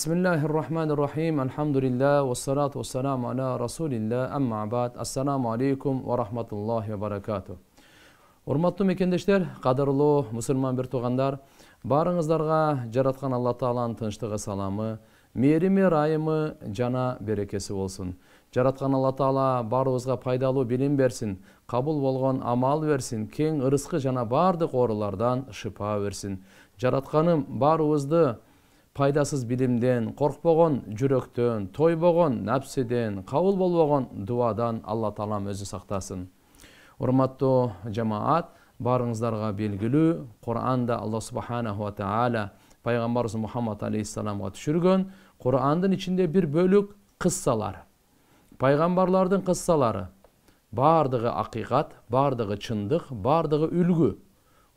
Bismillahirrahmanirrahim. Alhamdulillah. Wassalatu wassalamu ala rasulillah. Amma ba'd. Assalamu alaikum wa rahmatullahi wa barakatuh. Урматтуу мекендештер, кадырлуу мусулман бир туугандар, барыңыздарга жараткан Алла Тааланын тынчтыгы, саламы, мээрими, ырайымы жана берекеси болсун. Жараткан Алла Таала барыбызга пайдалуу билим берсин, кабыл болгон амал берсин, кең ырыскы жана бардык оорулардан шыпа берсин. Жаратканым барыбызды пайдасыз билимден, коркпогон жүрөктөн, тойбогон напседен, кабыл болбогон дуадан Алла Таалам өзү сактасын. Урматтуу жамаат, барыңыздарга белгилүү, Кур'анда Алла Субханаху ва Таала пайгамбарыбыз Мухаммад алейхиссаламга түшүргөн Кур'андын ичинде бир бөлүк кыссалар. Пайгамбарлардын кыссалары. Бардыгы акыйкат, бардыгы чындык, бардыгы үлгү.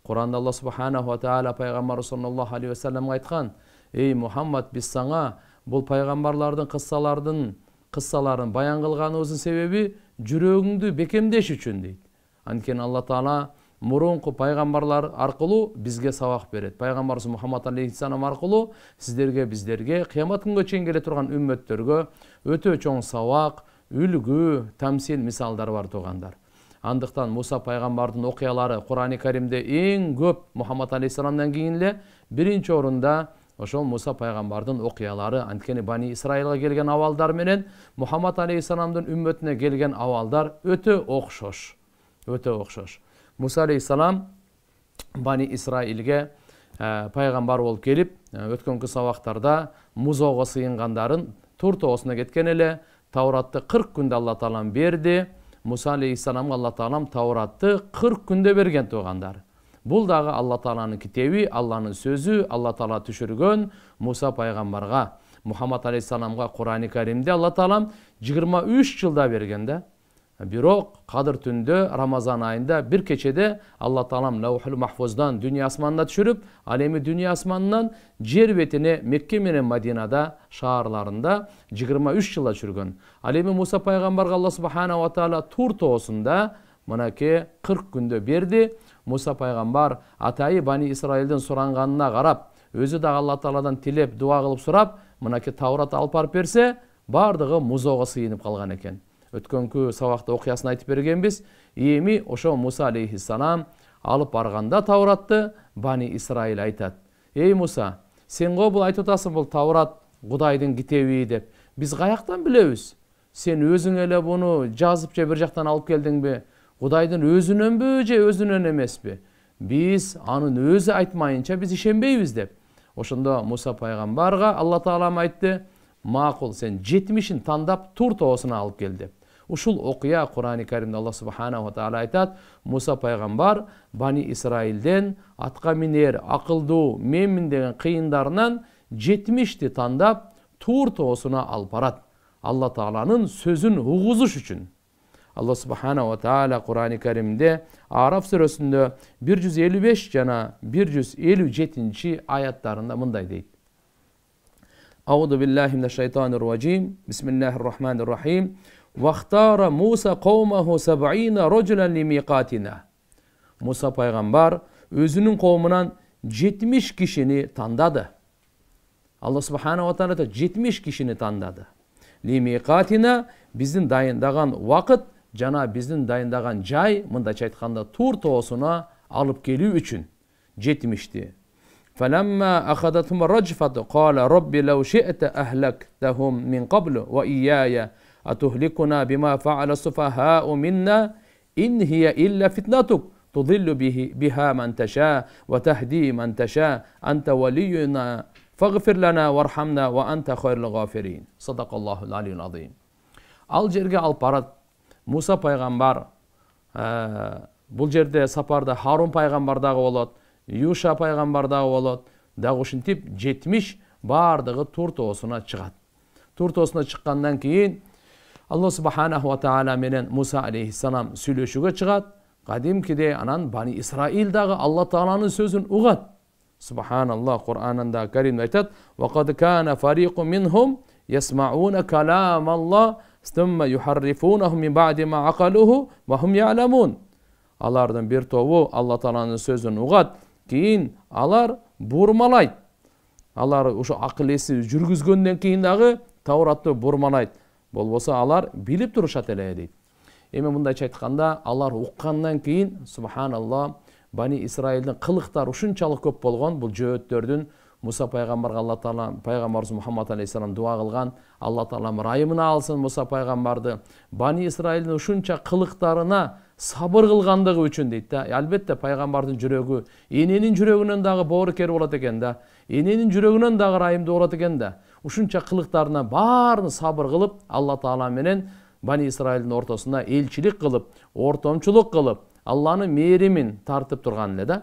Кур'анда Алла Субханаху ва Таала пайгамбар саллаллаху алейхи ва салламга айткан: "Эй Мухаммад, биз саңа бул пайгамбарлардын кыссаларын баян кылганыбыздын себеби жүрөгүңдү бекемдеш үчүн" дейт. Анткени Алла Таала мурунку пайгамбарлар аркылуу бизге сабак берет. Пайгамбарыбыз Мухаммад алейхиссалам аркылуу bizlerге кыямат күнгө чейин келе турган үммөттөргө өтө чоң сабак, үлгү, тамсил, мисалдар бар туугандар. Андыктан Муса пайгамбардын окуялары Кур'ани Каримде эң көп Мухаммад алейхиссаламдан кийин эле биринчи орунда ошол Муса пайгамбардын окуялары. Анткени Бани Исраилга келген абалдар менен Мухаммад алейхиссаламдын үммөтүнө келген абалдар өтө окшош. Муса алейхиссалам Бани Исраилге пайгамбар болуп келип, өткөнкү сабактарда музоого сыйынгандарын Тур тоосуна кеткен эле. Тауратты 40 күндө Алла Таалам берди. Муса алейхиссаламга Алла Таалам Тауратты 40 күндө берген туугандар. Бул дагы Алла Тааланын китеби, Алланын сөзү, Алла Таала түшүргөн Муса пайгамбарга. Мухаммад алейхиссаламга Кур'ани Каримде Алла Таалам 23 жылда берген да. Бирок Кадыр түндө, Рамазан айында бир кечеде Алла Таалам Лаухул Махфуздан дүйнө асманына түшүрүп, ал эми дүйнө асманынан жер бетине Мекке менен Мадинада шаарларында 23 жылда түшүргөн. Ал эми Муса пайгамбарга Алла Субханаху ва Таала Тур тоосунда мынакей 40 күндө берди. Муса пайгамбар атайы Бани Исраилдин суранганына карап, өзү да Алла Тааладан тилеп, дуа кылып сурап, мынакей Таурат алып барып берсе, бардыгы музоого сыйынып калган экен. Өткөнкү сабакта окуясын айтып бергенбиз. Эми ошо Муса алейхиссалам алып барганда Тауратты Бани Исраил айтат: "Эй Муса, сен го бул айтып атасың, бул Таурат Кудайдын китеби" деп. Биз каяктан билебиз? Сен өзүң эле буну жазып же бир жактан алып келдиңби? Кудайдын өзүнөнбү же өзүнөн эмеспи? Биз анын өзү айтмайынча биз ишенбейбиз деп. Ошондо Муса пайгамбарга Алла Таалам айтты: "Макул, сен 70-ин тандап Тур тоосуна алып кел" деп. Ушул окуя Кур'ани Каримде Алла Субханаху ва Таала айтат: Муса пайгамбар Бани Исраилден атка минер, акылдуу, менмин деген кыйындарынан 70ти тандап Тур тоосуна алып барат. Алла Тааланын сөзүн угузуш үчүн. Алла Субханаху ва Таала Кур'ани Каримде Араф сүрөсүндө 155 жана 157 аяттарында мындай дейт: Аузу биллахи минаш шайтанир раджим. Бисмиллахир рахманир рахим. Вахтара Муса каумаху 70 раджулан лимиқатина. Муса пайгамбар өзүнүн коомунан 70 кишини тандады. Алла Субханаху ва Таала 70 кишини тандады. Лимиқатина, биздин дайындаган убакыт жана биздин дайындаган жай, мындайча айтканда Тур тоосуна алып келүү үчүн 70ти. فلما أخذتهم الرجفة قال رب لو شئت أهلكتهم من قبل وإياي أتهلكنا بما فعل السفهاء منا إن هي إلا فتنتك تضل بها من تشاء وتهدي من تشاء أنت ولينا فاغفر لنا وارحمنا وأنت خير الغافرين. صدق الله العلي العظيم. Ал жерге алып барат Муса пайгамбар. Бул жерде сапарда Харун пайгамбар дагы болот, Юша пайгамбар дагы болот. Дагы ушинтип 70 бардыгы Тур тоосуна чыгат. Тур тоосуна чыккандан кийин Алла Субханаху ва Таала менен Муса алейхиссалам сүйлөшүүгө чыгат. Кадимкидей анан Бани Исраил дагы Алла Тааланын сөзүн угат. Субханаллах, Кур'анында Карим айтат: "Ва кад кана фарикун минхум ясмауна каламаллах, сумма юхаррифунаху мин баъди ма акалуху ва хум я'ламун." Алардын бир тобу Алла Тааланын сөзүн угат, кийин алар бурмалайт. алар ошо акыл эси жүргүзгөндөн кийин дагы Тауратты бурманайт. Болбосо алар билип турушат эле дейт. Эми мындайча айтканда, алар уккандан кийин, субханалла, Бани Исраилдин кылыктары ушунчалык көп болгон, бул жөөттөрдүн Муса пайгамбарга Алла Таала, пайгамбарыбыз Мухаммад алейхиссалам дуа кылган, Алла Таала ырайымына алсын Муса пайгамбарды. Бани Исраилдин ушунча кылыктарына сабыр кылгандыгы үчүн дейт да. Албетте пайгамбардын жүрөгү эненин жүрөгүнөн дагы боорукер болот экен да. Эненин жүрөгүнөн дагы ырайымдуу болот экен да. Ушунча кылыктарына баарын сабыр кылып, Алла Таала менен Бани Исраилдин ортосунда элчилик кылып, ортомчулук кылып, Алланын мээримин тартып турган эле да.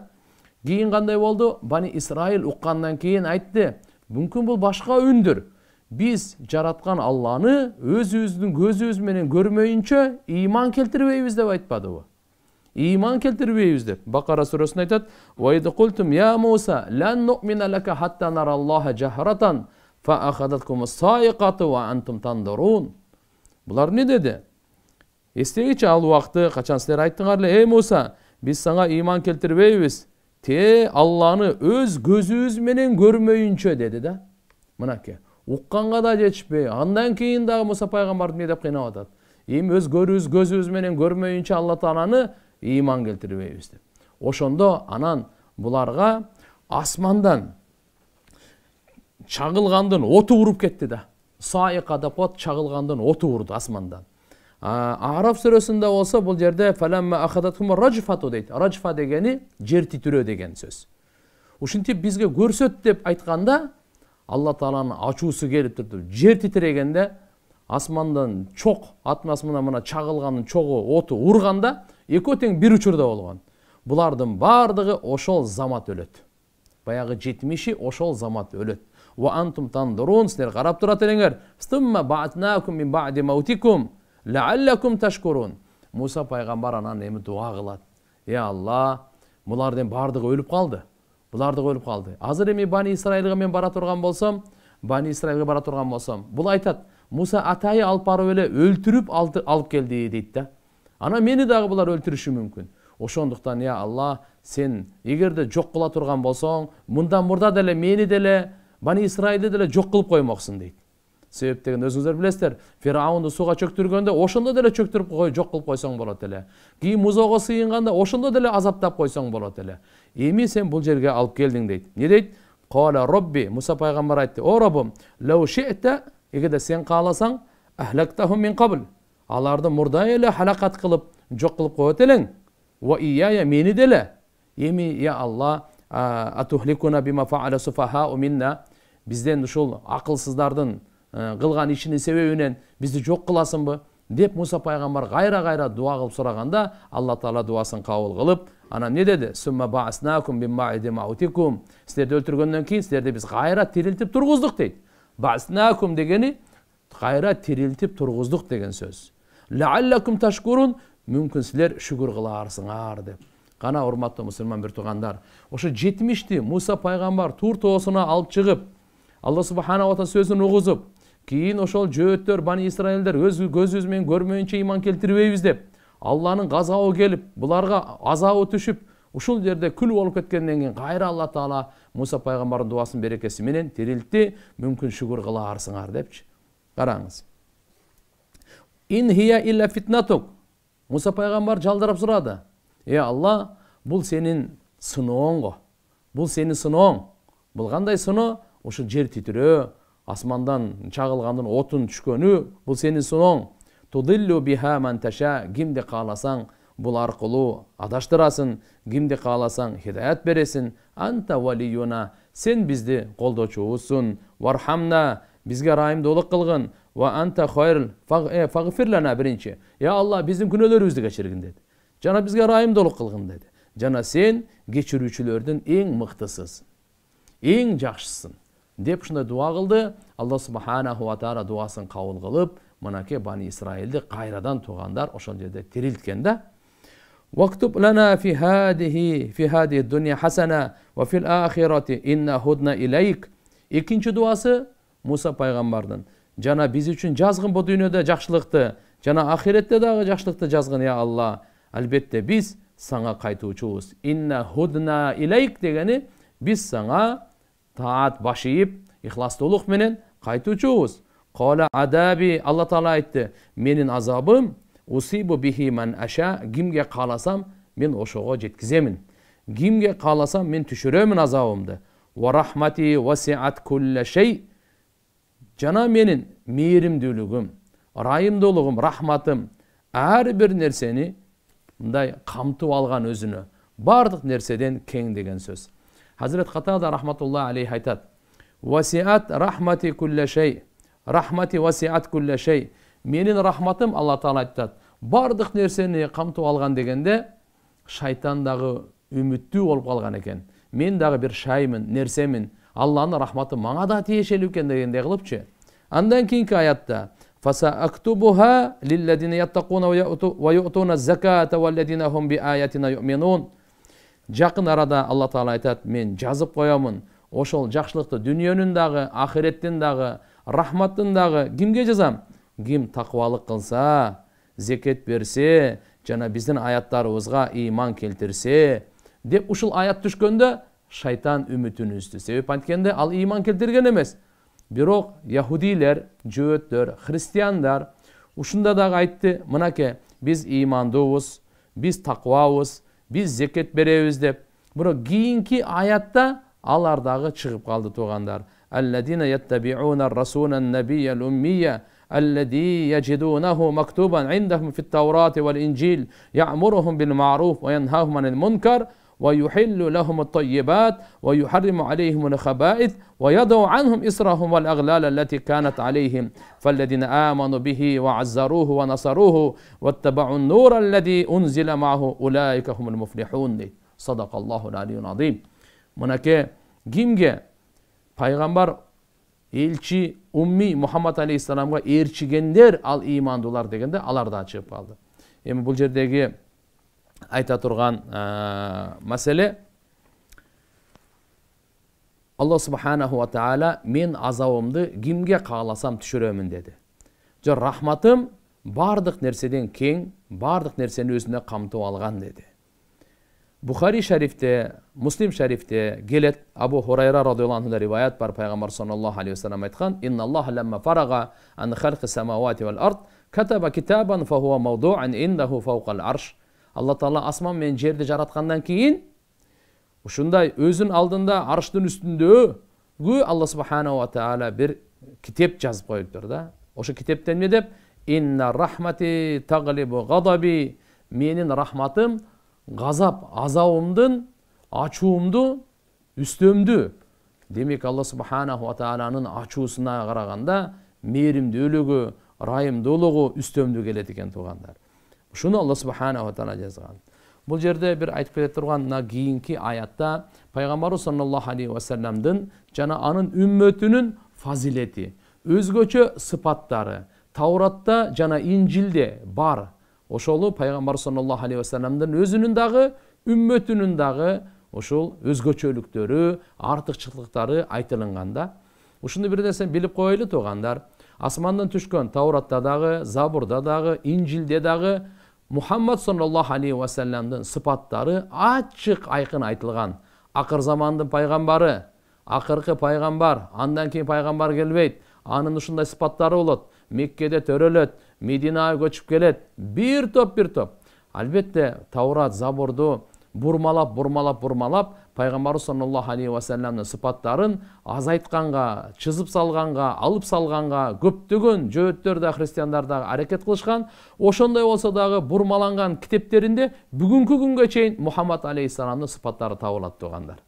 Кийин кандай болду? Бани Исраил уккандан кийин айтты, мүмкүн бул башка үндүр. Биз жараткан Алланы өзүбүздүн көзүбүз менен көрмөйүнчө ыйман келтирбейбиз деп айтпадыбы? Ыйман келтирбейбиз деп. Бакара сүрөсүндө айтат: "Ва из култум я Муса лан ну'мина лака хатта нараллаха жахрatan fa akhadatkumu's sa'iqatu wa antum tanzurun." Булар не деди? Эстегичи ал убакты качан силер айттыңар эле: "Эй Муса, биз сага ыйман келтирбейбиз. Те Алланы өз көзүбүз менен көрмөйүнчө" деди да. Мынакей. Укканга да жетишпей, андан кийин дагы Муса пайгамбарды эмне деп кыйнап атат? Эми өз көзүбүз менен көрмөйүнчө Алла Тааланы ыйман келтирбейбиз деп. Ошондо анан буларга асмандан чагылгандын оту уруп кетти да. Саиқа деп коет, чагылгандын оту урду асмандан. Араб сүрөсүндө болсо бул жерде фаламма ахадатхум раджфату дейт. Раджфа дегени жер титирөө деген сөз. Ушинтип бизге көрсөт деп айтканда Алла Тааланын ачуусу келип турду. Жер титирегенде асмандан чок, атмосферадан мына чагылгандын чогу оту урганда экөө тең бир учурда болгон. Булардын бардыгы ошол замат өлөт. Баягы 70-и ошол замат өлөт. Ва антум тандурун, силер карап турат элеңер. Стумма ба'атнакум мин ба'ди маутикум лааллакум ташкурун. Муса пайгамбар анан эми дуа кылат. Я Алла, булардын бардыгы өлүп калды. Булардыгы өлүп калды. Азыр эми Бани Исраилга мен бара турган болсом, бул айтат: "Муса атайы алып барып эле өлтүрүп алып келди" дейт да. Ана мени дагы булар өлтүрүшү мүмкүн. Ошондуктан я Алла, сен эгерде жок кыла турган болсоң, мындан мурда деле мени деле Бани Исраилди деле жок кылып коймоксуң дейт. Себеп деген өзүңүздөр билесиздер, Фираунду сууга чөктүргөндө ошондо деле чөктүрүп жок кылып койсоң болот эле. Кийин музоого сыйынганда ошондо деле азаптап койсоң болот эле. Эми сен бул жерге алып келдиң дейт. Не дейт? Кала Робби, Муса пайгамбар айтты: "О Роббум, лау ши'та", эгерде сен кааласаң, ахлактахум мин кабл, аларды мурда эле халакат кылып жок кылып коет элең. Ва ияя, мени деле. Эми я Алла, атухликуна бима фа'ала суфахау минна, бизден ушул акылсыздардын кылган ишинин себебинен бизди жок кыласыңбы деп Муса пайгамбар кайра дуа кылып сураганда, Алла Таала дуасын кабыл кылып, анан не деди? Сумма ба'аснакум бин ба'ди маутикум, силерди өлтүргөндөн кийин силерди биз кайра тирилтип тургуздук дейт. Ба'аснакум дегени кайра тирилтип тургуздук деген сөз. Лааллакум ташкурун, мүмкүн силер шүгүр кыларсыңар деп. Кана урматтуу мусулман бир туугандар, ошо 70-ти Муса пайгамбар Тур тоосуна алып чыгып, Алла субхана ва таала сөзүн угузуп, кийин ошол жөөттөр Бани Исраилдер өз көзүбүз менен көрмөйүнчө ыйман келтирбейбиз деп, Алланын газабы келип, буларга азабы түшүп, ушул жерде күл болуп кеткенден кийин кайра Алла Таала Муса пайгамбардын дуасынын берекеси менен тирилтти, мүмкүн шүгүр кыларсыңар депчи. Караңыз. Ин хия илля фитнатук. Муса пайгамбар жалдырап сурады: "Эй Алла, бул сенин сынооң го. Бул сенин сынооң. Бул кандай сыноо? Ошо жер титирөө, асмандан чагылгандын отун түшкөнү, бул сенин сынооң. Tudillu biha man tasha, кимди кааласаң бул аркылуу адаштырасың, кимди кааласаң хидаят бересиң. Анта валиюна, сен бизди колдочубузсуң. Вархамна, бизге ырайымдуулук кылгын. Ва анта хайр фагфир лана, биринчи. Я Алла, биздин күнөөлөрүбүздү кечиргин деди. Жана бизге ырайымдуулук кылгын деди. Жана сен кечирүүчүлөрдүн эң мыктысысың, эң жакшысың деп ушундай дуа кылды. Алла субханаху ва таала дуасын кабыл кылып, мынакей Бани Исраилди кайрадан туугандар ошол жерде тирилткен да. Вактуб лана фи хадиhi дуния хасана ва фил ахирати инна худна илейк. Экинчи дуасы Муса пайгамбардын: жана биз үчүн жазгын бу дүйнөдө жакшылыкты, жана ахиретте дагы жакшылыкты жазгын я Алла. Албетте биз саңа кайтуучубуз. Инна худна илейк дегени биз саңа таат баш ийип ихластуулук менен кайтуучубуз. Кала адаби, Алла Таала айтты, менин азабым усибу бихи ман аша, кимге кааласам мен ошого жеткиземин. Кимге кааласам мен түшүрөмүн азабымды. Ва рахмати васиат кулла шей, жана менин мээримдүүлүгүм, ырайымдуулугум, рахматым ар бир нерсени мындай камтып алган өзүнө, бардык нерседен кең деген сөз. Хазрет Катада рахматуллахи алейхи айтат: васиат рахмати кулла шей, рахмати васиат кулла шей, менин рахматым, Алла Таала айтат, бардык нерсени камтып алган дегенде, шайтан дагы үмүттүү болуп калган экен. Мен дагы бир шаймын, нерсемин, Алланын рахматы мага да тиешелүү экен дегендей кылыпчы. Андан кийинки аятта: فَسَأَكْتُبُهَا لِلَّذِينَ يَتَّقُونَ وَيُؤْتُونَ الزَّكَاةَ وَالَّذِينَ هُمْ بِآيَاتِنَا يُؤْمِنُونَ. Жакын арада Алла Таала айтат, мен жазып коёмун ошол жакшылыкты дүйнөнүн дагы, ахиреттин дагы, рахматтын дагы кимге жазам? Ким такыбалык кылса, зекет берсе, жана биздин аяттарыбызга ыйман келтирсе, деп ушул аят түшкөндө шайтан үмүтүн үздү. Себеп анткенде ал ыйман келтирген эмес. Бирок яһудилер, жөөттөр, христиандар ушунда дагы айтты, мынакей биз ыймандуубуз, биз такыбабыз, биз зекет беребиз деп. Бирок кийинки аятта алар дагы чыгып калды туугандар. Алладина яттабиуна расула набия уммия الذي يجدونه مكتوبا عندهم في التوراة والإنجيل يأمرهم بالمعروف وينهاهم عن المنكر ويحل لهم الطيبات ويحرم عليهم الخبائث ويضع عنهم إصرهم والأغلال التي كانت عليهم فالذين آمنوا به وعزروه ونصروه واتبعوا النور الذي أنزل معه أولئك هم المفلحون. صدق الله العلي العظيم. Mınake kimge Peygamber elçi ummi Muhammed Aleyhisselam'a erçigenler al imandular degende alar da çıkıp kaldı. Emin bu jerdegi ayta turgan mesele Allah subhanahu wa ta'ala men azabımdı kimge kağlasam düşürömün dedi. Jo rahmatım bardık nersedен keng, bardık nerseni özüne kamtıp algan dedi. Bukhari şerifte, Muslim şerifte gelet Abu Hurayra radıyallahu anh'da rivayet var. Peygamber sallallahu aleyhi ve sellem aytkan: "İnna Allah lemma faraga an halqi semawati vel ard kataba kitaban fa huwa mawdu'an indahu fawqal arsh." Allah Taala asman men жерди жараткандан кийин ушундай өзүн алдында арштын үстүндөгү Allah subhanahu wa ta'ala bir kitep жазып коюптур да. Ошо китептен эмне деп? "Инна рахмати таглибу гадаби." Менин рахматым газап, азабымдын ачуумду үстөмдү. Демек Allah subhanahu wa ta'ala'nın ачуусуна караганда мээримдүүлүгү, ырайымдуулугу үстөмдү келет экен туугандар. Ушуну Allah subhanahu wa ta'ala жазган. Бул жерде бир айтып келе турган мына кийинки аятта Пайгамбарыбыз саллаллаху алейхи ва салламдын жана анын үммөтүнүн фазилети, өзгөчө сыпаттары Тауратта жана Инжилде бар. Ошолу Пайгамбар саллаллаху алейхи ва салламдын өзүнүн дагы, үммөтүнүн дагы ошол өзгөчөлүктөрү, артыкчылыктары айтылганда, ушуну бир нерсе билип коелу туугандар. Асмандан түшкөн Тауратта дагы, Забурда дагы, Инжилде дагы Muhammed sallallahu aleyhi ve sellem'den sıfatları açık aykın aytılgan. Akır zamandın paygambari, akırkı paygambar, andan keyin paygambar gelbeyt. Anın uşunday sıfatları olat. Mekke'de törölöt, Medina'ya göçüp gelet. Bir top. Albatta Tavrat, Zaburdu burmalap Peygamber sallallahu aleyhi ve sellem'nin sıfatların azaytkanга, çizip salganга, alıp salganга köptөгөн жөөттөрдө христиандарда аракет кылышкан. Ошондой болсо дагы бурмаланган китептеринде бүгүнкү күнгө чейин Muhammed aleyhisselam'нын sıfattары табылат туугандар.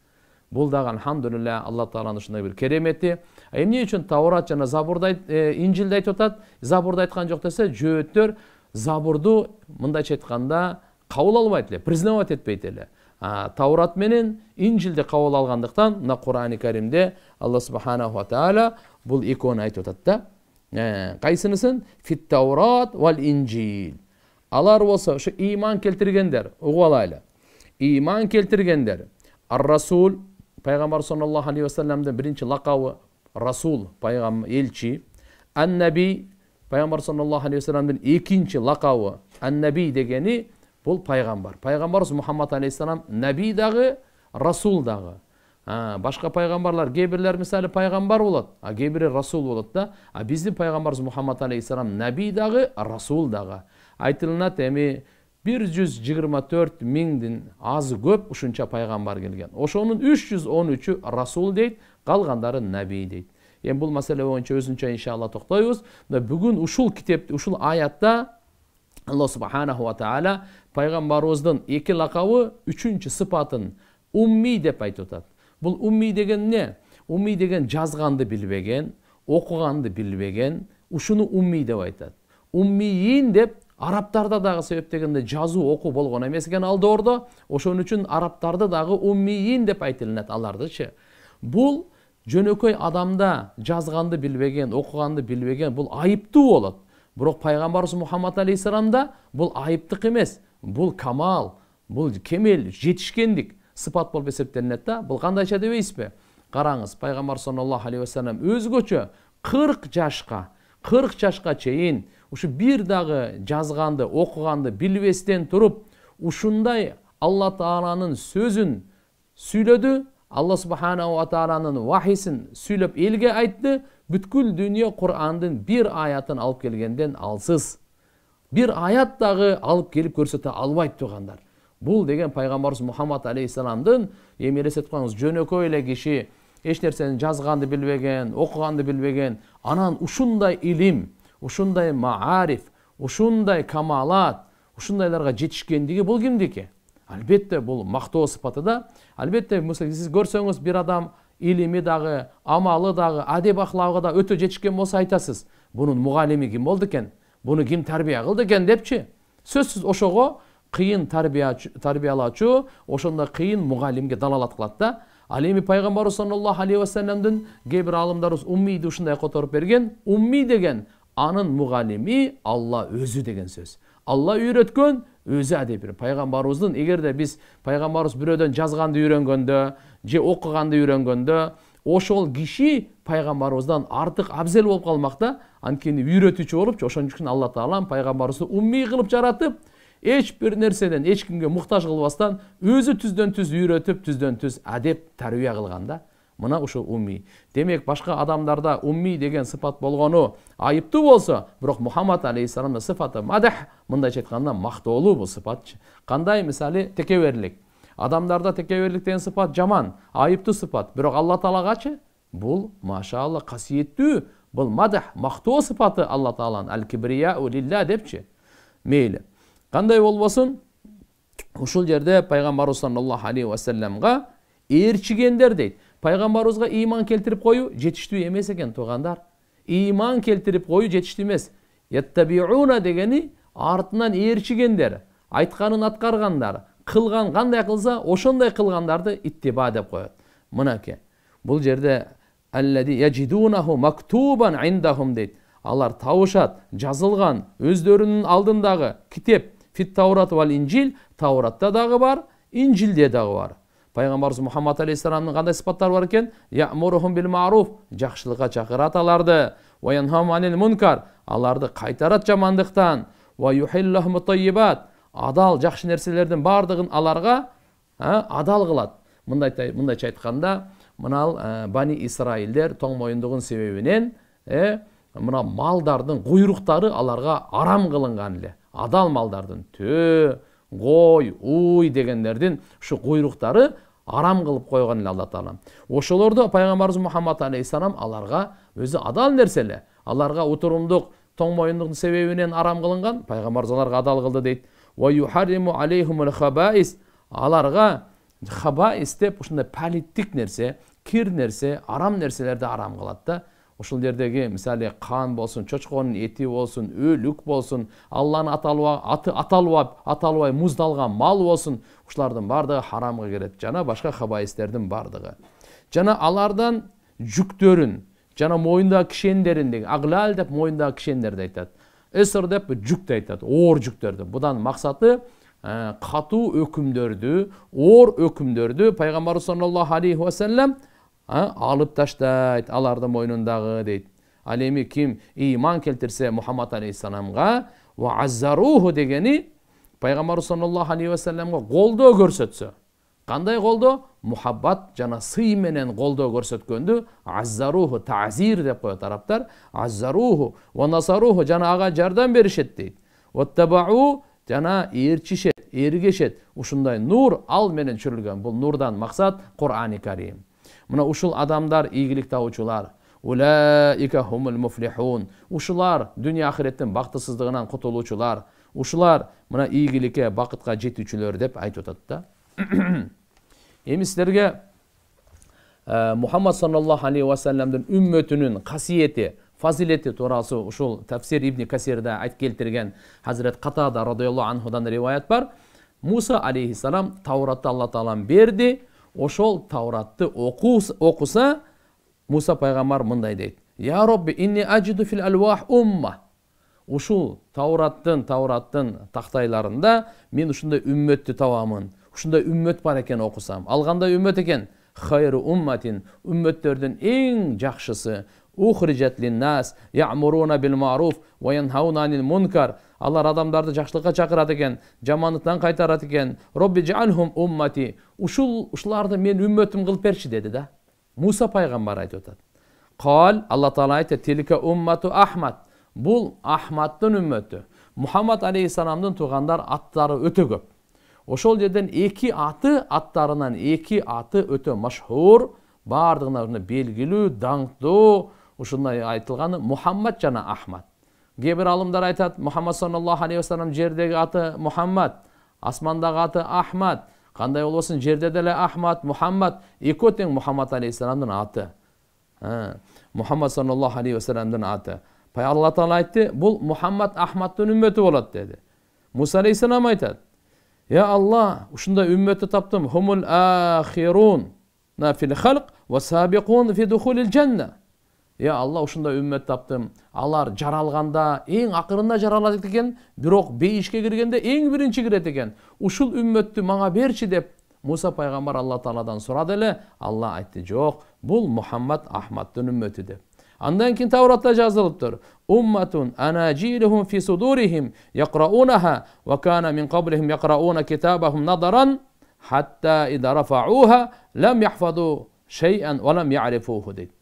Бул дагы алхамдулилля Алла Тааланын ушундай бир керемети. Эмне үчүн Таврат жана Забурда, Инжилде айтып атат? Забурда айткан жок десе, жөөттөр Забурду мындайча айтканда кабыл албайт эле, признавать этпейт эле. Tavrat менен Инжилде кабыл алгандыктан мына Кур'ан-ы Каримде Алла субханаху ва таала бул экөөнү айтып атат да. Кайсынысын? Фит Таврат вал Инжил. Алар болсо ошо ыйман келтиргендер, угуп алайлы. Ыйман келтиргендер. Ар-Расул, Пайгамбар саллаллаху алейхи ва салламдын биринчи лакабы Расул, пайгамбар, элчи. Ан-Наби, Пайгамбар саллаллаху алейхи ва салламдын экинчи лакабы Ан-Наби дегени бул пайгамбар. Пайгамбарыбыз Muhammed aleyhisselam Наби дагы, Расул дагы. Башка пайгамбарлар, кээ бирлер мисалы пайгамбар болот, кээ бири расул болот да. Биздин пайгамбарыбыз Мухаммад алейхиссалам наби дагы, расул дагы. Айтылынат эми 124 миңдин азы көп ушунча пайгамбар келген. Ошонун 313-ü расул дейт, калгандары наби дейт. Эми бул маселе боюнча өзүнчө иншалла токтойбуз. Бүгүн ушул китепти, ушул аятта Аллах субханаху ва таала пайгамбарыбыздын эки лакабы, үчүнчү сыпатын умми деп айтып атат. Бул умми деген не? Умми деген жазганды билбеген, окуганды билбеген, ушуну умми деп айтат. Уммиин деп арабтарда дагы себептегенде жазуу окуу болгон эмес экен ал доордо, ошон үчүн арабтарды дагы уммиин деп айтылат алардычы. Бул жөнөкөй адамда жазганды билбеген, окуганды билбеген бул айыптуу болот. Бирок пайгамбарыбыз Мухаммад алейхиссаламда бул айыптык эмес, бул камал, бул кемел, жетишкендик сыпат болуп эсептелинет да. Бул кандайча дебейсизби? Караңыз, пайгамбар саллаллаху алейхи вассалам өзгөчө 40 жашка чейин ушу бир дагы жазганды, окуганды билбестен туруп, ушундай Алла Тааланын сөзүн сүйлөдү, Алла субханаху ва тааланын вахисин сүйлөп элге айтты. Бүткүл дүйнө Кур'андын бир аятын алып келгенден алсыз. Бир аят дагы алып келип көрсөтө албайт тугандар. Бул деген пайгамбарыбыз Мухаммад алейхиссаламдын эми элестетип коюңуз, жөнөкөй эле киши, эч нерсени жазганды билбеген, окуганды билбеген, анан ушундай илим, ушундай маариф, ушундай камалат, ушундайларга жетишкендиги бул кимдики? Албетте бул мактоо сыпаты да. Албетте сиз көрсөңүз бир адам илими дагы, амалы дагы, адеп ахлагы да өтө жетишкен болсо айтасыз. Бунун мугалими ким болду экен? Буну ким тарбия кылды экен депчи? Сөзсүз ошого кыйын тарбиялачу, ошондо кыйын мугалимге далалат кылат да. Ал эми пайгамбар саллаллаху алейхи вассаламдын кээ бир алымдарыбыз уммийди ушундай которуп берген. Умми деген анын мугалими Алла өзү деген сөз. Алла үйрөткөн өзү адепир. Пайгамбарыбыздын эгерде биз пайгамбарыбыз бирөөдөн жазганды үйрөнгөндө, же окуганды үйрөнгөндө, ошол киши пайгамбарыбыздан артык абзел болуп калмак да. Анткени үйрөтүүчү болуп, ошон үчүн Алла Таала пайгамбарыбызды умми кылып жаратып, эч бир нерседен, эч кимге муктаж кылбастан өзү түздөн түз үйрөтүп, түздөн түз адеп тарбия кылган да. Мына ушул умми. Демек башка адамдарда умми деген сыпат болгону айыптуу болсо, бирок Мухаммад алейхиссаламдын сыпаты мадах, мындайча айтканда мактоолуу бул сыпат. Кандай мисалы текеберлик. Адамдарда текеберлик деген сыпат жаман, айыптуу сыпат. Бирок Алла Таалагачы бул машаалла касиеттүү, бул мадах, мактоо сыпаты Алла Тааланын. Ал-кибрияу лилла депчи. Мейли. Кандай болбосун, ушул жерде пайгамбарыбыз саллаллаху алейхи вассаламга ээрчигендер дейт. Пайгамбарыбызга ыйман келтирип коюу жетиштүү эмес экен туугандар. Ыйман келтирип коюу жетиштүү эмес. Яттабиуна дегени артынан ээрчигендер, айтканын аткаргандар, кылган кандай кылса, ошондой кылгандарды иттиба деп коет. Мынаке. Бул жерде аллади яжидунаху мактубан индахум дейт. Алар табышат, жазылган өздөрүнүн алдындагы китеп, фит Таурат вал Инжил, Тауратта дагы бар, Инжилде дагы бар. Пайгамбарыбыз Мухаммад алейхиссаламдын кандай сыпаттары бар экен? Я'мурухум бил ма'руф, жакшылыкка чакырат аларды. Ва янхам анил мункар, аларды кайтарат жамандыктан. Ва юхиллахум таййибат, адал жакшы нерселердин бардыгын аларга адал кылат. Мындайча айтканда, мынал Бани Исраилдер тоң моюндугун себебинен мына малдардын куйруктары аларга арам кылынган эле. Адал малдардын төө, гой, уй дегендердин ушу куйруктары арам кылып койгон эле Алла Таала. Ошолорду пайгамбарыбыз Мухаммад алейхиссалам аларга өзү адал нерселе, аларга утурумдук тоң моюндуктун себебинен арам кылынган, пайгамбарыбыз аларга адал кылды дейт. Ва юхарриму алейхумул хабаис, аларга хабаис деп ушундай палиттик нерсе, кир нерсе, арам нерселерди арам кылат да. Ушул жердеги мисалы кан болсун, чочконун эти болсун, өлүк болсун, Алланын аталбай муздалган мал болсун, ушулардын бардыгы харамга кирет. Жана башка хабаистердин бардыгы. Жана алардан жүктөрүн, жана моюндагы кишендерин деген, аглал деп моюндагы кишендерди айтат. Эсер деп жүктү айтат, оор жүктөрдү. Будан максаты катуу өкүмдөрдү, оор өкүмдөрдү пайгамбар саллаллаху алейхи вассалам алып таштайт алардын мойнундагы дейт. Ал эми ким ыйман келтирсе Мухаммад алейхиссаламга, ва аззаруху дегени пайгамбар саллаллаху алейхи вассаламга колдоо көрсөтсө, Кандай колдоо? Мухаббат жана сый менен колдоо көрсөткөндү аззаруху таъзир деп коет арабтар. Аззаруху ва насаруху жана ага жардам беришет дейт. Ваттабау жана ээрчишет, эргешет. Ушундай нур ал менен чүрүлгөн. Бул нурдан максат Кур'ани Карим. Мына ушул адамдар ийгилик табуучулар. Улаика хумул муфлихун. Ушулар дүйнө ахиреттин бактысыздыгынан кутулуучулар. Ушулар мына ийгиликке, бакытка жетүүчүлөр деп айтып атат да. Эми силерге Мухаммад саллаллаху алейхи ва салламдын үммөтүнүн касиети, фазилети туурасы ушул Тафсир Ибн Касирде айтып келтирген Хазрет Катада радыйаллаху анхудан риваят бар. Муса алейхиссалам Тауратты Алла Таалам берди. Ошол Тауратты окуса, Муса пайгамбар мындай дейт: "Я Робби, инни аджиду фил алвах умма." Ушул Таураттын тактайларында мен ушундай үммөттү табамын. Ушундай үммөт бар экен окусам. Ал кандай үммөт экен? Хайру умматин, үммөттөрдүн эң жакшысы. Ухриджат линнас, я'муруна бил ма'руф ва янхауна анил мункар. Алар адамдарды жакшылыкка чакырат экен, жамандыктан кайтарат экен. Робби жa'алхум уммати. Ушуларды мен үммөтүм кылып берчи деди да. Муса пайгамбар айтып атат. Кал, Алла Таала айтты: "Тилка уммату Ахмад." Бул Ахмадтын үммөтү. Мухаммад алейхиссаламдын туугандар аттары өтө көп. Ошол жерден аттарынан эки аты өтө машхур, бардыгына белгилүү, даңктуу, ушундай айтылганы Мухаммад жана Ахмад. Кээ бир алымдар айтат, Мухаммад саллаллаху алейхи ва саллам жердеги аты Мухаммад, асмандагы аты Ахмад. Кандай болбосун жерде деле Ахмад, Мухаммад, экөө тең Мухаммад алейхиссаламдын аты. Мухаммад саллаллаху алейхи ва салламдын аты. Алла Таала айтты, бул Мухаммад Ахмадтын үммөтү болот деди. Муса алейхиссалам айтат: "Я Алла, ушундай үммөтү таптым. Хумул ахирун на фил халq ва сабиқун фи духулил жанна." Я Алла, ушундай үммөт таптым. Алар жаралганда эң акырында жаралат экен, бирок бейишке киргенде эң биринчи кирет экен. Ушул үммөттү мага берчи деп Муса пайгамбар Алла Тааладан сурады эле. Алла айтты: "Жок, бул Мухаммад Ахмадтын үммөтү" деп. Андан кийин Тауратта жазылыптыр: "Умматун анажилухум фи судурихим яqra'unaha ва кана мин qablihim yaqra'una kitabahum nadaran hatta idha rafa'uha lam yahfazu shay'an wa lam ya'rifuhu" дейт.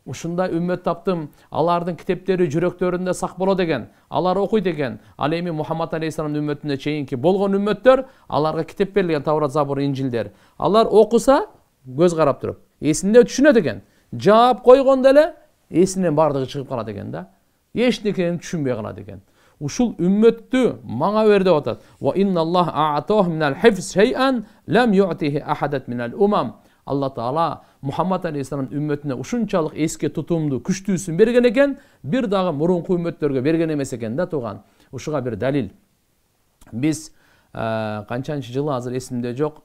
Ушундай үммөт таптым. Алардын китептери жүрөктөрүндө сак болот экен. Алар окуйт экен. Ал эми Мухаммад алейхиссаламдын үммөтүнө чейинки болгон үммөттөр, аларга китеп берилген Таурат, Забур, Инжилдер. Алар окуса көз карап туруп, эсинде түшүнөт экен. Жаап койгондо эле эсинен бардыгы чыгып калат экен да. Эч нерсени түшүнбөй калат экен. Ушул үммөттү мага бер деп атат. Ва инналлах а'атаху минал хифз шай'ан лам ю'тихи ахадат минал умам. Алла Таала Мухаммад алейхиссалам үммөтүнө ушунчалык эске тутумду, күчтүүсүн берген экен, бир дагы мурунку үммөттөргө берген эмес экен да туган. Ушуга бир далил. Биз канчанчы жылы азыр эсимде жок,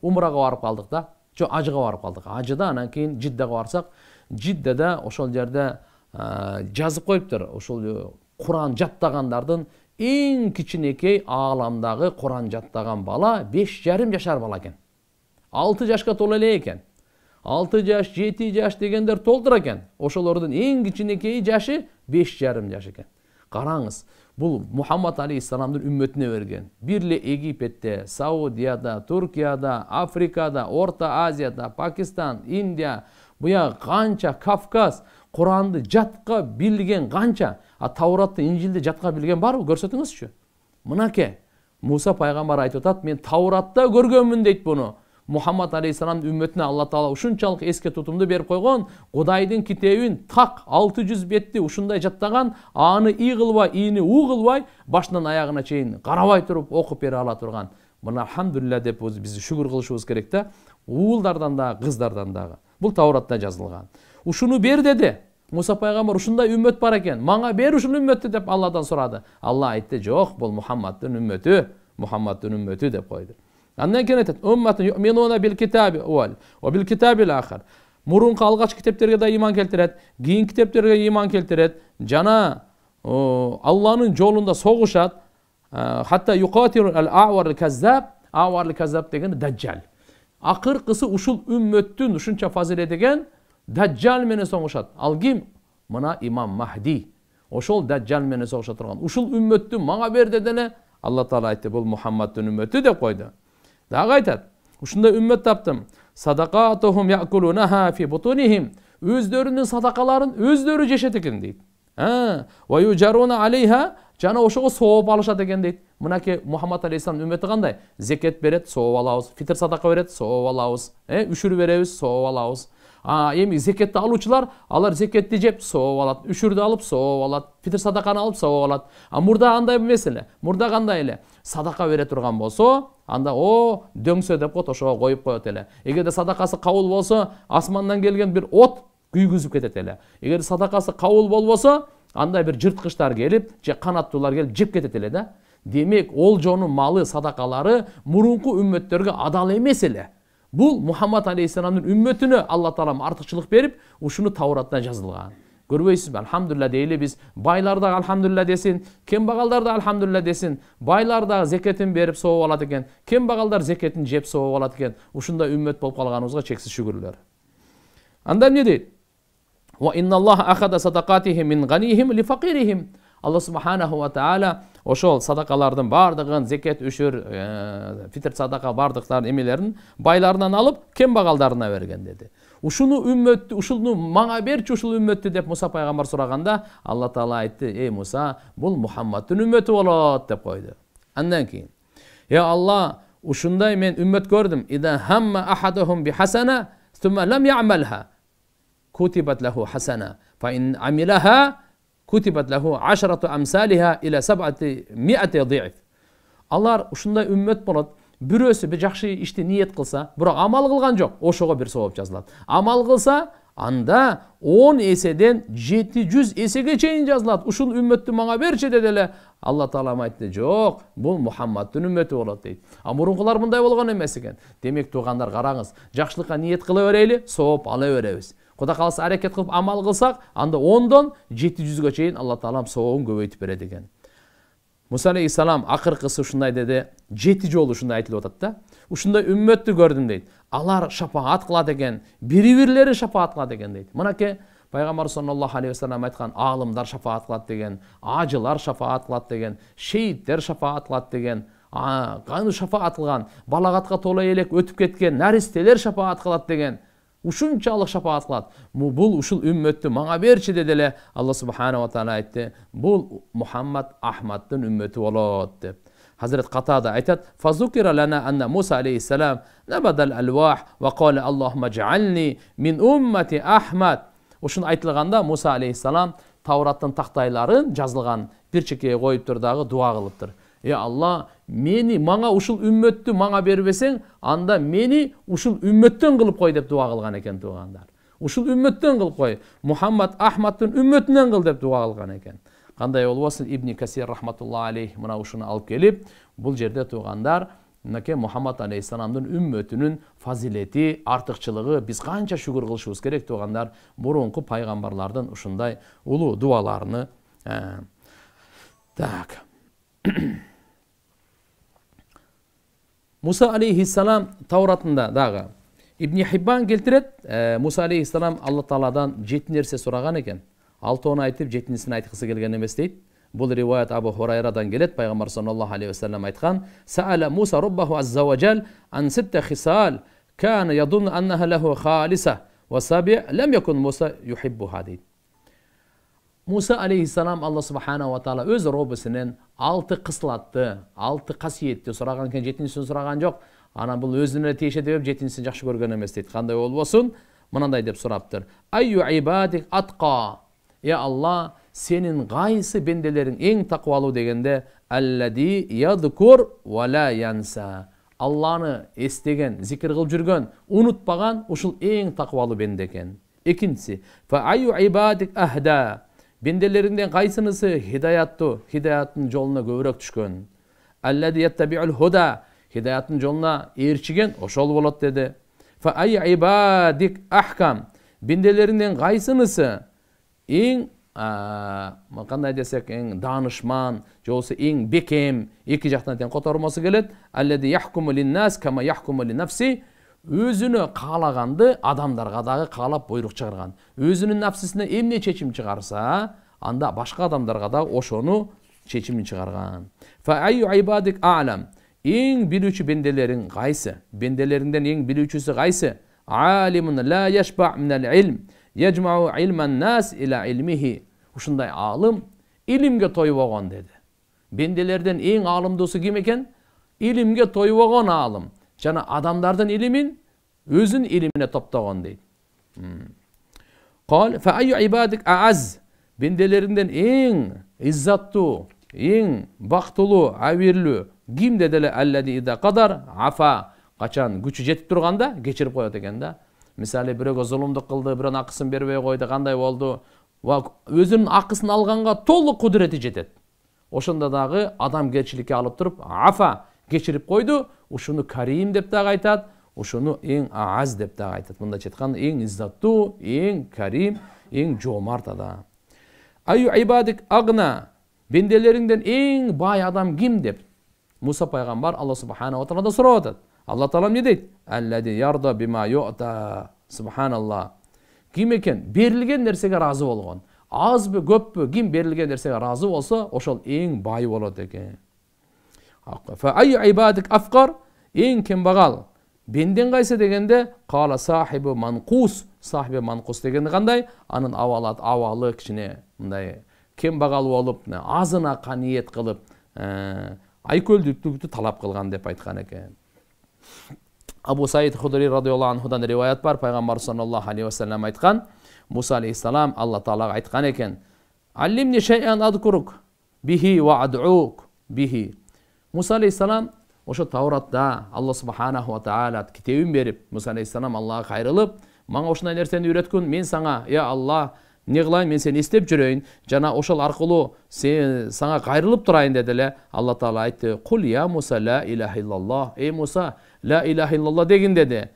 умрага барып калдык да. Жо ажыга барып калдык. Ажыда анан кийин Жиддага барсак, Жиддада ошол жерде жазып коюптур. Ошол Куран жаттагандардын эң кичинекей ааламдагы Куран жаттаган бала 5,5 жашар бала экен. 6 жашка толо эле экен. 6 жаш, 7 жаш дегендер толтур экен. Ошолордун эң кичинекей жашы 5,5 жаш экен. Караңыз, бул Мухаммад алейхиссаламдын үммөтүнө берген. Бирле Египетте, Саудияда, Туркияда, Африкада, Орта Азияда, Пакистан, Индия, буя канча Кавказ Куранды жатка билген канча, Тауратты, Инжилди жатка билген барбы? Көрсөтүңүзчү. Мынакей Муса пайгамбар айтып атат, мен Тауратта көргөнмүн дейт буну. Мухаммад алейхиссаламдын үммөтүнө Алла Таала ушунчалык эске тутумду берип койгон, Кудайдын китебин так 600 бетти ушундай жаттаган, аны и кылбай, ини у кылбай, башынан аягына чейин карабай туруп окуп бере ала турган. Мына алхамдулилля деп биз шүгүр кылышыбыз керек да. Уулдардан да, кыздардан дагы. Бул Тауратта жазылган. Ушуну бер деди. Муса пайгамбар ушундай үммөт бар экен. Мага бер ушул үммөттү деп Алладан сурады. Алла айтты: "Жок, бул Мухаммаддын үммөтү" деп койду. Андан кийин айтат: "Умматун ю'минуна бил китаби awwal ва бил китабил ахар." Мурунку алгач китептерге да иман келтирет, кийин китептерге иман келтирет, жана Алланын жолунда согушат. Хатта юqatiru al-a'war al-kazzab, a'war al-kazzab деген даджал. Акыркысы ушул үммөттүн ушунча фазилет деген даджал менен согушат. Ал ким? Мына имам Махди. Ошол даджал менен согуша турган. Ушул үммөттү мага бер деди эле Алла Таала айтты: "Бул Мухаммаддын үммөтү" деп койду. Дагы айтат: Ушундай үммөт таптым. Садакатухум якулунаха фи бутунихим. Өздөрүнүн садакаларын өздөрү жешет экен дейт. Ва южаруна алейха, жана ошого сооп алышат экен дейт. Мынакей Мухаммад алейхиссалам үммөтү кандай? Зекет берет, сооп алабыз. Фитр садака берет, сооп алабыз. Үшүр беребиз, сооп алабыз. Эми зекетти алуучулар, алар зекетти жеп сооп алат, үшүрдү алып сооп алат, фитр садаканы алып сооп алат. Мурда андай эмес эле. Мурда кандай эле? Садака бере турган болсо, анда дөңсө деп коет, ошого коюп коет эле. Эгерде садакасы кабыл болсо, асмандан келген бир от күйгүзүп кетет эле. Эгер садакасы кабыл болбосо, анда бир жырткычтар келип, же канаттуулар келип жеп кетет эле да. Демек, ол жонун малы, садакалары мурунку үммөттөргө адал эмес эле. Бул Мухаммад алейхиссаламдын үммөтүнө Алла таалам артыкчылык берип, ушуну Тауратта жазылган. Көрбөйсүзбү? Алхамдулилла дейли биз. Байлар да алхамдулилла десин, кембагалдар да алхамдулилла десин. Байлар да зекетин берип сооп алат экен, кембагалдар зекетин жеп сооп алат экен. Ушундай үммөт болуп калганыбызга чексиз шүгүрлөр. Анда эмне дейт? Ва инналлаха ахада садакатихим мин ганихим ли факирихим. Алла субханаху ва таала ошол садакалардын бардыгын, зекет, үшүр, фитр садака бардыктарын эмелерин байларынан алып, кембагалдарына берген деди. Ушуну үммөттү, ушуну мага берчи ушул үммөттү деп Муса пайгамбар сураганда, Алла таала айтты: "Эй Муса, бул Мухаммадтын үммөтү болот" деп койду. Андан кийин: "Я Алла, ушундай мен үммөт көрдүм. Ида хамма ахадухум би хасана, thumma lam ya'malha, kutibat lahu hasana, fa in amilaha kutibat lahu 10 amsalha ila 700 ضعف." Алар ушундай үммөт болот. Бирөөсү бир жакшы ишти ниет кылса, бирок амал кылган жок, ошого бир сооп жазылат. Амал кылса, анда 10 эседен 700 эсеге чейин жазылат. Ушул үммөттү мага берчи деди эле. Алла таалам айтты: "Жок, бул Мухаммадтын үммөтү болот" дейт. Мурункулар мындай болгон эмес экен. Демек туугандар, караңыз, жакшылыкка ниет кыла берели, сооп ала беребиз. Кудай калса аракет кылып амал кылсак, анда 10дон 700гө чейин Алла таалам сообун көбөйтүп берет экен. Муса алейхиссалам акыркысы ушундай деди, 7 жолу ушундай айтылып атат да. Ушундай үммөттү көрдүм дейт. Алар шафаат кылат экен, бири-бирлери шафаат кылат экен дейт. Мынакей пайгамбар саллаллаху алейхи вассалам айткан, аалымдар шафаат кылат деген, ажылар шафаат кылат деген, шейиттер шафаат кылат деген, кайны шафаат кылган, балагатка тола элек өтүп кеткен наристелер шафаат кылат деген. Ушунчалык шафаат кылат. Бул ушул үммөттү мага берчи деди эле. Алла субханаху ва таала айтты: "Бул Мухаммад Ахмадтын үммөтү болот" деп. Hazret Qatada aytat: "Fazukira lana anna Musa aleyhisselam nabada al-alwah ve qala Allahumma ij'alni min ummati Ahmad." Ушун айтылганда Муса алейхиссалам Тавраттын тактайларын жазылган бир чекеге коюптур дагы дуа кылыптыр. Алла, мени мага ушул үммөттү мага бербесең, анда мени ушул үммөттөн кылып кой деп дуа кылган экен туугандар. Ушул үммөттөн кылып кой. Мухаммад Ахмадтын үммөтүнөн кыл деп дуа кылган экен. Кандай болбосун, Ибн Касир рахматуллаху алейх мына ушуну алып келип, бул жерде туугандар, мынакей Мухаммад алейхиссаламдын үммөтүнүн фазилети, артыкчылыгы биз канча шүгүр кылышыбыз керек туугандар, мурунку пайгамбарлардын ушундай улуу дуаларыны. Так. Муса алейхиссалам Тауратында дагы Ибн Хиббан келтирет, Муса алейхиссалам Алла Тааладан 7 нерсе сураган экен. 6-ны айтып, 7-син айткысы келген эмес дейт. Бул риваят Абу Хурайрадан келет. Пайгамбар саллаллаху алейхи вассалам айткан: "Саала Муса Раббаху азза ва жал ан 6 хисал, кана ядун аннаха лаху халиса, ва саби лам якун Муса юхиббуха" дейт. Муса алейхиссалам Алла субханаху ва таала өз роббусунан 6 кыслатты, 6 касиетти сураган экен, 7-син сураган жок. Анан бул өзүнө тиешет деп 7-син жакшы көргөн эмес дейт. Кандай болбосун, мынандай деп сураптыр: "Айю ибадик атқа". Алла, сенин кайсы бенделериң эң таквалуу дегенде, аллади ядкур ва ла янса. Алланы эстеген, зикир кылып жүргөн, унутпаган ушул эң таквалуу бенде экен. Экинчиси: "Фа айю ибадик ахда". Бенделериңден кайсынысы хидаяттын жолуна көбүрөөк түшкөн. Аллади яттабиул худа. Хидаяттын жолуна ээрчиген ошол болот деди. Фа айю ибадик ахкам. Бенделериңден кайсынысы эң кандай десек, эң даанышман, же болбосо эң бекем, эки жактан тең котормосу келет. Аллади яхкуму линнас кама яхкуму ли нафси. Өзүнө каалаганды адамдарга дагы каалап буйрук чыгарган. Өзүнүн нафсисине эмне чечим чыгарса, анда башка адамдарга да ошону чечимин чыгарган. Фа айю ибадик а'лам. Eң bilүүчү бенделериң кайсы? Бенделериңден эң билүүчүсү кайсы? Алимун ла яшба минал илм, яжмау илман нас ила илмихи. Ушундай алым илимге тойбогон деди. Бенделерден эң алымдуусу ким экен? Илимге тойбогон алым. Жана адамдардын илимин өзүн илимине топтогон дейт. Кал фа айю ибадик ааз. Бенделериңден эң иззаттуу, эң бактылуу, абирлүү ким деделе? Аллади ида кадар афа. Качан күчү жетип турганда кечирип коет экен да. Мисалы бирөөгө зулумдук кылды, бирөөнүн акысын бербей койду, кандай болду? Өзүнүн акысын алганга толук кудурети жетет. Ошондо дагы адамгерчиликке алып туруп афа кечирип койду. Ушуну карим деп дагы айтат, ушуну эң ааз деп дагы айтат. Мындайча айтканда эң иззаттуу, эң карим, эң жоомарт адам. Айю ибадик агна. Бенделериңден эң бай адам ким деп Муса пайгамбар Алла субханаху ва тааладан сурап атат. Алла таала эмне дейт? Аллади ярда бима юта. Субханаллах. Ким экен? Берилген нерсеге разы болгон. Азбы, көппү, ким берилген нерсеге разы болсо, ошол эң бай болот экен. Фа айю ибадик афкар. Эң кембагал бенден кайсы дегенде кала сахибу манкус. Сахибу манкус дегенде кандай? Анын абалы кичине мындай кембагал болуп, азына каниет кылып, айкөлдүктүктү талап кылган деп айткан экен. Абу Саид Худри радиаллаху анхудан риваят бар. Пайгамбар саллаллаху алейхи ва саллям айткан, Муса алейхиссалам Алла таалага айткан экен: "Аллимни шай'ан адкурук бихи ва ад'ук бихи." Муса алейхиссалам ошо Тауратта Алла субханаху ва таала китебин берип, Муса алейхиссалам Аллага кайрылып, "Мага ушундай нерсени үйрөткүн, мен сага, я Алла, не кылайын, мен сени эстеп жүрөйүн, жана ошол аркылуу сага кайрылып турайын" деди эле. Алла таала айтты: "Кул я Муса ла илаха иллаллах." Эй Муса, ла илаха иллаллах дегин деди.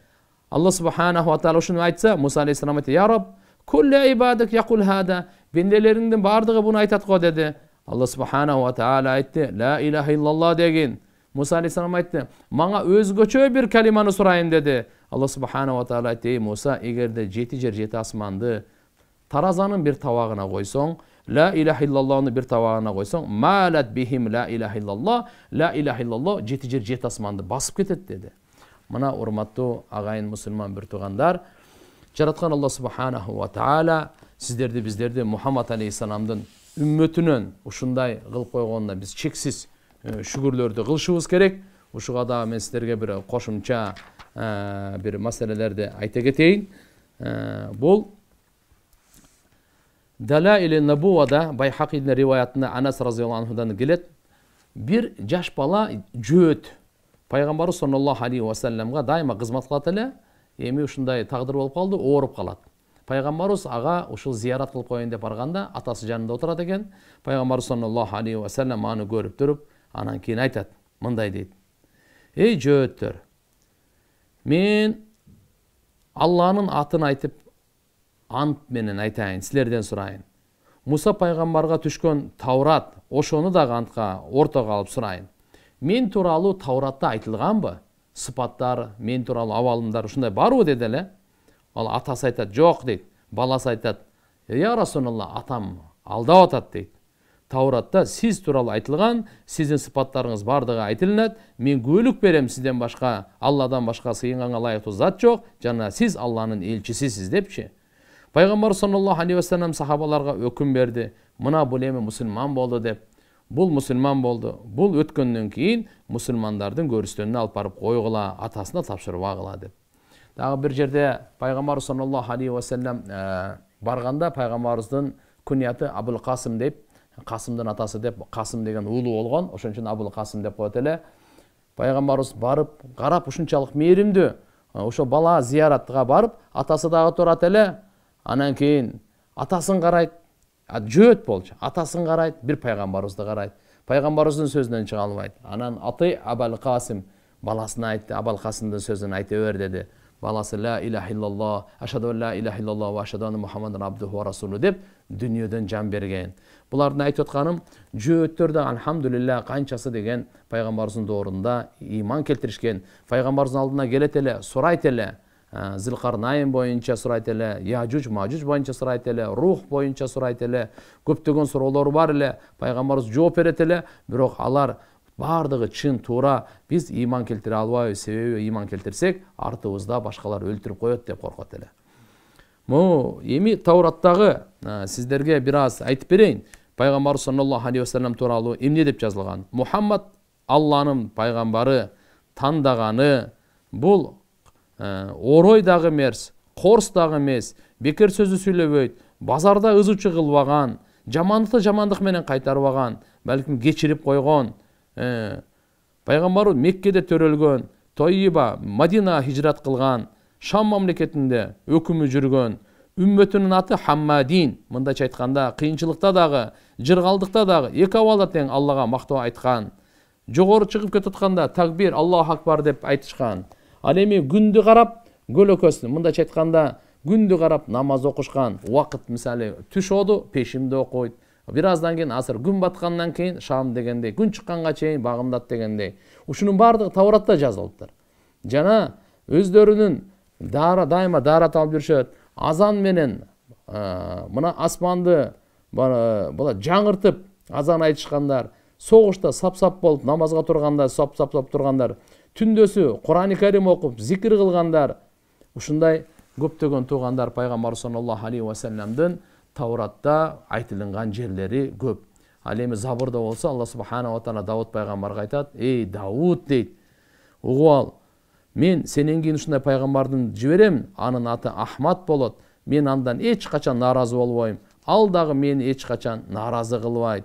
Алла субханаху ва таала ушуну айтса, Муса алейхиссалам айтты: "Я Рабб, куллу ибадак якул хада." Бенделериңдин бардыгы буну айтат го деди. Алла субханаху ва таала айтты: "Ла илаха иллаллах" дегин. Муса алейхиссалам айтты: "Мага өзгөчө бир калиманы сурайын" деди. Алла субханаху ва таала айтты: "Эй Муса, эгерде 7 жер 7 асманды таразанын бир табагына койсоң, ла илаха иллаллахны бир табагына койсоң, малат бихим ла илаха иллаллах, ла илаха иллаллах 7 жер 7 асманды басып кетет" деди. Мына урматтуу агайын мусулман бир туугандар, жараткан Алла субханаху ва таала сиздерди биздерди Мухаммад алейхиссаламдын үммөтүнөн ушундай кылып койгонуна биз чексиз шүгүрлөрдү кылышыбыз керек. Ушуга да мен сиздерге бир кошумча бир маселелерди айта кетейин. Бул Далаили Набувада Байхақидин риваятында Анас разияллаху анхудан келет. Бир жаш бала жөөт пайгамбар саллаллаху алейхи ва салламга дайыма кызмат кылат эле. Эми ушундай тагдыр болуп калды, ооруп калат. Пайгамбарыбыз ага ушул зиярат кылып коеюн деп барганда атасы жанында отурат экен. Пайгамбар саллаллаху алейхи ва саллам аны көрүп туруп, анан кийин айтат, мындай дейт: "Эй жөөттөр, мен Алланын атын айтып ант менен айтайын, силерден сурайын. Муса пайгамбарга түшкөн Таурат, ошону дагы антка ортого алып сурайын. Мен тууралуу Тауратта айтылганбы? Сыпаттар, мен тууралуу абалымдар ушундай барбы?" деди эле. Ал атасы айтат: "Жок" дейт. Баласы айтат: "Я Расулалла, атам алдап атат" дейт. Тауратта сиз тууралуу айтылган, сиздин сыпаттарыңыз бардыгы айтылынат. Мен күбөлүк берем, сизден башка, Алладан башка сыйынганга ылайыктуу зат жок, жана сиз Алланын элчисисиз" депчи. Пайгамбар саллаллаху алейхи ва саллям сахабаларга өкүм берди. Мына бул эми мусулман болду деп. Бул мусулман болду. Бул өткөндөн кийин мусулмандардын көрүстөнүнө алып барып койгула, атасына тапшырбагыла деп. Дагы бир жерде пайгамбар саллаллаху алейхи ва саллям барганда пайгамбарыбыздын күнияты Абул Касым деп, Касымдын атасы деп, Касым деген уулу болгон, ошон үчүн Абул Касым деп коет эле. Пайгамбарыбыз барып, карап ушунчалык мээримдүү, ошо бала зияратка барып, атасы дагы турат эле. Анан кийин атасын карайт, жөөт болчу, атасын карайт, бир пайгамбарыбызды карайт. Пайгамбарыбыздын сөзүнөн чыга албайт. Анан аты Абул Касым баласына айтты, Абул Касымдын сөзүн айта бер деди. Баласы ла илаха иллаллах, ашаду ла илаха иллаллах ва ашаду анна Мухаммадан абдуху ва расулу деп дүнүйөдөн жан берген. Булардын айтып атканым, жөөттөрдө алхамдулилlah канчасы деген пайгамбарыбыздын доорунда иман келтиришкен. Пайгамбарыбыздын алдына келет эле, сурайт эле. Зилкарнайын боюнча сурайт эле, Яжуж Мажуж боюнча сурайт эле, Рух боюнча сурайт эле, көптөгөн суроолор бар эле. Пайгамбарыбыз жооп берет эле, бирок алар бардыгы чын туура, биз ыйман келтире албайбыз. Себеби ыйман келтирсек артыбызда башкалар өлтүрүп коет деп коркот эле. Эми Таураттагы сиздерге бир аз айтып берейин. Пайгамбар саллаллаху алейхи вассалам тууралуу эмне деп жазылган? Мухаммад Алланын пайгамбары, тандаганы, бул орой дагы эмес, корс дагы эмес, бекер сөзү сүйлөбөйт, базарда ызычы кылбаган, жамандыкты жамандык менен кайтарбаган, балким кечирип койгон. Пайгамбар Меккеде төрөлгөн, Тойиба, Мадина хижрат кылган, Шам мамлекетинде өкүмү жүргөн, үммөтүнүн аты Хаммадин. Мындайча айтканда, кыйынчылыкта дагы, жыргалдыкта дагы эки абалда тең Аллага мактоо айткан. Жогору чыгып кетатканда такбир, Аллаху акбар деп айтышкан. Ал эми күндү карап, көлөкөсүн, мындайча айтканда, күндү карап намаз окушкан. Убакыт мисалы түш оду, пешимде окуйт. Бир аздан кийин асыр, күн баткандан кийин шам дегендей, күн чыкканга чейин багымдат дегендей. Ушунун бардыгы Тауратта жазылыптыр. Жана өздөрүнүн дайыма даарат алып жүрүшөт. Азан менен мына асманды жаңыртып азан айтышкандар, согушта сап-сап болуп намазга турганда сап-сап тургандар, түндөсү Кур'ан-ы Карим окуп зикир кылгандар. Ушундай көптөгөн туугандар пайгамбар саллаллаху алейхи вассаламдын Тауратта айтылган жерлери көп. Ал эми Забурда болсо Алла субхана ва таала Давуд пайгамбарга айтат: "Эй Давуд" дейт. "Угуп ал, мен сенен кийин ушундай пайгамбардын жиберем, анын аты Ахмад болот. Мен андан эч качан нааразы болбойм. Ал дагы мени эч качан нааразы кылбайт.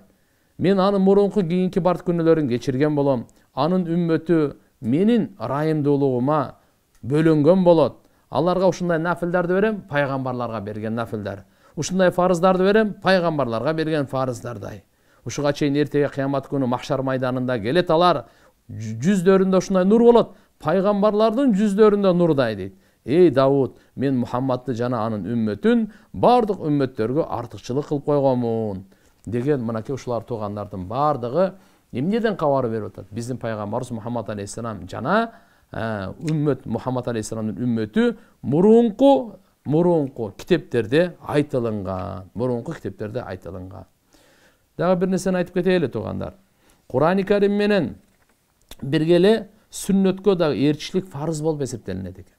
Мен анын мурунку кийинки барт күнөөлөрүн кечирген болом. Анын үммөтү менин ырайымдуулугума бөлөнгөн болот. Аларга ушундай нафилдарды берем, пайгамбарларга берген нафилдар. Ушундай фарыздарды берем, пайгамбарларга берген фарыздардай. Ушуга чейин эртеге кыямат күнү махшар майданында келет алар, жүздөрүндө ушундай нур болот. Пайгамбарлардын жүздөрүндө нурдай" дейт. "Эй Давуд, мен Мухаммадты жана анын үммөтүн бардык үммөттөргө артыкчылык кылып койгонмун" деген мынакей ушулар туугандардын бардыгы эмнеден кабар берип атат? Биздин пайгамбарыбыз Мухаммад алейхиссалам жана үммөт Мухаммад алейхиссаламдын үммөтү мурунку китептерде айтылынган. Дагы бир нерсени айтып кетели туугандар. Кур'ан-ы Карим менен бирге эле сүннөткө дагы ээрчишлик фарыз болуп эсептелинет экен.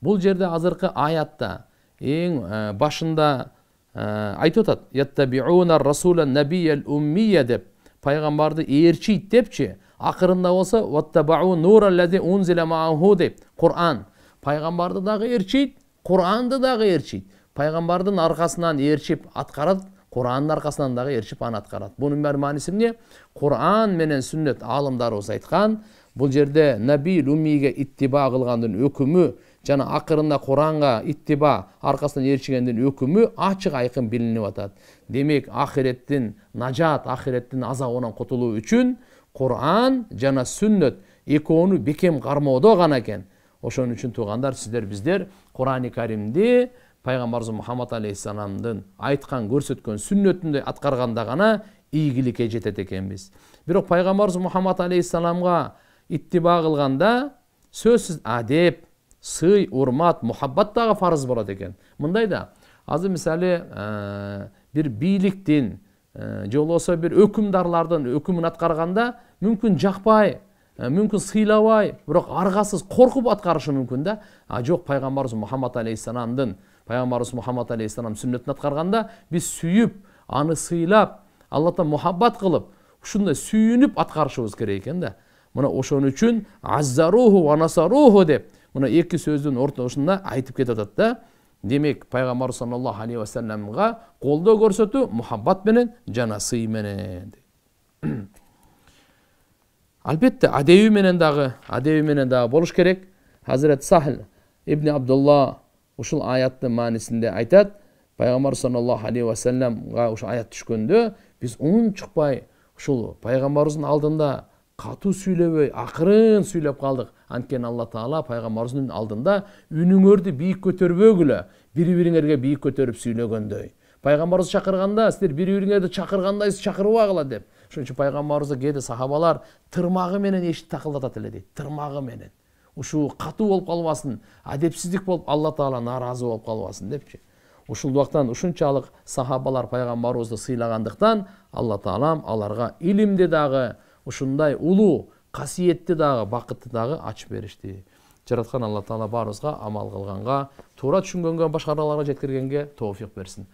Бул жерде азыркы аятта эң башында айтып атат: "Яттабиуна расула набиyyal уммия" деп, пайгамбарды ээрчийт депчи. Акырында болсо "Ваттабау нураллази унзила мааху" деп, Кур'ан пайгамбарды дагы ээрчийт, Кур'анды дагы ээрчийт. Пайгамбардын аркасынан ээрчип аткарат, Кур'андын аркасынан дагы ээрчип аны аткарат. Бунун баары мааниси эмне? Кур'ан менен сүннөт аалымдарыбыз айткан, бул жерде наби уммиге иттиба кылгандын өкүмү жана акырында Кур'анга иттиба аркасынан ээрчигендин өкүмү ачык айкын билинип атат. Демек, ахиреттин нажат, ахиреттин азабынан кутулуу үчүн Кур'ан жана сүннөт экөөнү бекем кармоодо гана экен. Ошон үчүн туугандар, сиздер биздер Кур'ан-ы Каримди пайгамбарыбыз Мухаммад алейхиссаламдын айткан, көрсөткөн сүннөтүндө аткарганда гана ийгиликке жетет экенбиз. Бирок пайгамбарыбыз Мухаммад алейхиссаламга иттиба кылганда сөзсүз адеп, сый, урмат, мухаббат дагы фарыз болот экен. Мындай да, азыр мисалы бир бийликтин же болбосо бир өкүмдарлардын өкүмүн аткарганда мүмкүн жакпай, мүмкүн сыйлабай, бирок аргасыз коркуп аткарышы мүмкүн да. Жок, пайгамбарыбыз Мухаммад алейхиссаламдын сүннөтүн аткарганда биз сүйүп, аны сыйлап, Аллахтан мухаббат кылып, ушундай сүйүнүп аткарышыбыз керек экен да. Мына ошон үчүн аззаруху ва насаруху деп мына эки сөздүн ортосунда айтып кетип атат да. Демек, пайгамбар саллаллаху алейхи вассаламга колдоо көрсөтүү мухаббат менен жана сый менен. Албетте адеби менен дагы болуш керек. Хазрет Сахл ибн Абдулла ушул аяттын маанисинде айтат, пайгамбар саллаллаху алейхи вассаламга ушул аят түшкөндө биз унчукпай ушул пайгамбарыбыздын алдында катуу сүйлөбөй, акырын сүйлөп калдык. Анткени Алла Таала пайгамбарыбыздын алдында үнүңөрдү бийик көтөрбөгүлө, бири-бириңерге бийик көтөрүп сүйлөгөндөй. Пайгамбарыбыз чакырганда силер бири-бириңерди чакыргандай чакырбагыла деп. Ошон үчүн пайгамбарыбызга кээде сахабалар тырмагы менен эшикти такылдатат эле дейт. Тырмагы менен. Ушул катуу болуп калбасын, адепсиздик болуп Алла Таала нааразы болуп калбасын депчи. Ушул убактан ушунчалык сахабалар пайгамбарыбызды сыйлагандыктан Алла Таалам аларга илимди дагы, ушундай улуу касиетти дагы бакытты дагы ачып беришти. Жараткан Алла Таала баарыбызга амал кылганга, туура түшүнгөнгө, башкаларга жеткиргенге тоофик берсин.